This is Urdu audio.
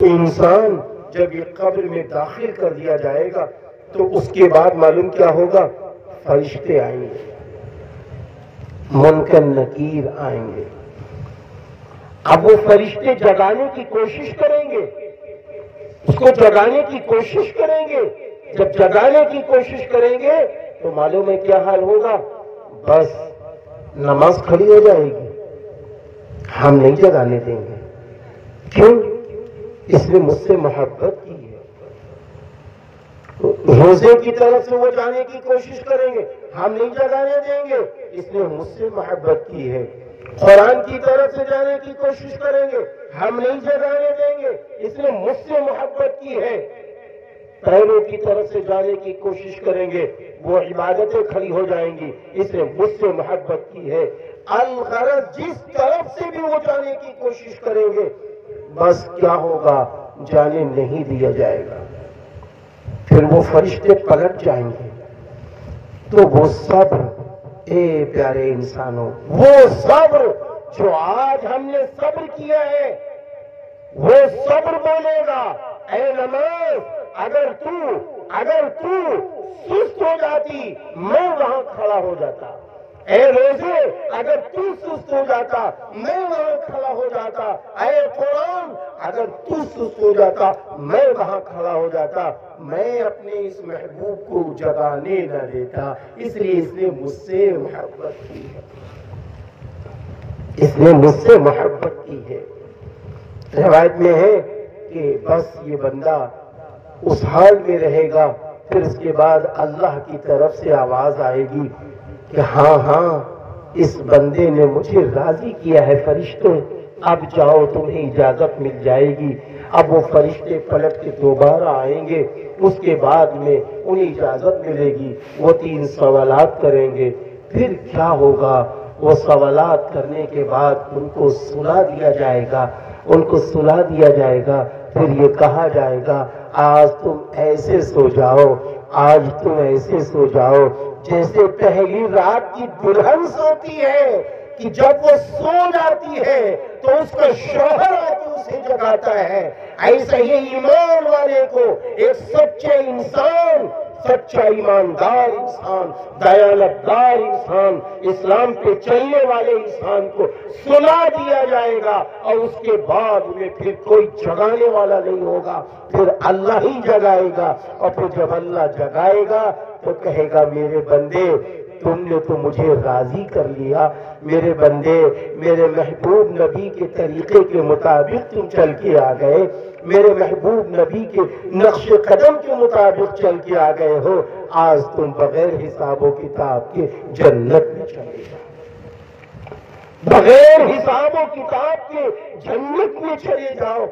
تو انسان جب یہ قبر میں داخل کر دیا جائے گا تو اس کے بعد معلوم کیا ہوگا؟ فرشتے آئیں گے، منکر نکیر آئیں گے۔ اب وہ فرشتے جگانے کی کوشش کریں گے، اس کو جگانے کی کوشش کریں گے۔ جب جگانے کی کوشش کریں گے تو معلوم ہے کیا حال ہوگا؟ بس نماز کھڑی ہو جائے گی، ہم نہیں جگانے دیں گے۔ کیوں؟ اس نے مجھ سے محبت کی ہے۔ روزے کی طرف سے وہ جانے کی کوشش کریں گے، ہم نہیں جگانے دیں گے، اس نے مجھ سے محبت کی ہے۔ قرآن کی طرف سے جانے کی کوشش کریں گے، ہم نہیں جگانے دیں گے، اس نے مجھ سے محبت کی ہے۔ پیروں کی طرف سے جانے کی کوشش کریں گے، وہ عبادتیں کھڑی ہو جائیں گی، اس نے مجھ سے محبت کی ہے۔ الغرض جس طرف سے بھی وہ جانے کی کوشش کریں گے، بس کیا ہوگا؟ جانے نہیں دیا جائے گا۔ پھر وہ فرشتے پلٹ جائیں گے تو وہ صبر، اے پیارے انسانوں، وہ صبر جو آج ہم نے صبر کیا ہے، وہ صبر بولے گا، اے نماز اگر تو سست ہو جاتی میں وہاں کھڑا ہو جاتا، اے روزے اگر تو سست ہو جاتا میں وہاں کھڑا ہو جاتا، اے قرآن اگر تو سست ہو جاتا میں وہاں کھڑا ہو جاتا۔ میں اپنے اس محبوب کو جگانے نہ دیتا، اس لیے اس نے مجھ سے محبت کی ہے، اس نے مجھ سے محبت کی ہے۔ روایت میں ہے کہ بس یہ بندہ اس حال میں رہے گا، پھر اس کے بعد اللہ کی طرف سے آواز آئے گی کہ ہاں اس بندے نے مجھے راضی کیا ہے، فرشتوں اب جاؤ تمہیں اجازت مل جائے گی۔ اب وہ فرشتے پلٹ کے دوبارہ آئیں گے، اس کے بعد میں انہیں اجازت ملے گی، وہ 3 سوالات کریں گے۔ پھر کیا ہوگا؟ وہ سوالات کرنے کے بعد ان کو سلا دیا جائے گا، ان کو سلا دیا جائے گا۔ پھر یہ کہا جائے گا آج تم ایسے سو جاؤ، آج تم ایسے سو جاؤ جیسے پہلی رات کی دلہن سوتی ہے کہ جب وہ سو جاتی ہے تو اس کا شوہر آ کے اسے جگاتا ہے۔ ایسا ہی ایمان والے کو ایک سچے انسان، سچا ایماندار انسان، دیانتدار انسان، اسلام پہ چلنے والے انسان کو سلا دیا جائے گا، اور اس کے بعد میں پھر کوئی جگانے والا نہیں ہوگا، پھر اللہ ہی جگائے گا۔ اور پھر جب اللہ جگائے گا تو کہے گا میرے بندے تم نے تو مجھے راضی کر لیا، میرے بندے میرے محبوب نبی کے طریقے کے مطابق تم چل کے آ گئے، میرے محبوب نبی کے نقش قدم کے مطابق چل کے آ گئے ہو، آج تم بغیر حساب و کتاب کے جنت میں چلے جاؤ، بغیر حساب و کتاب کے جنت میں چلے جاؤ۔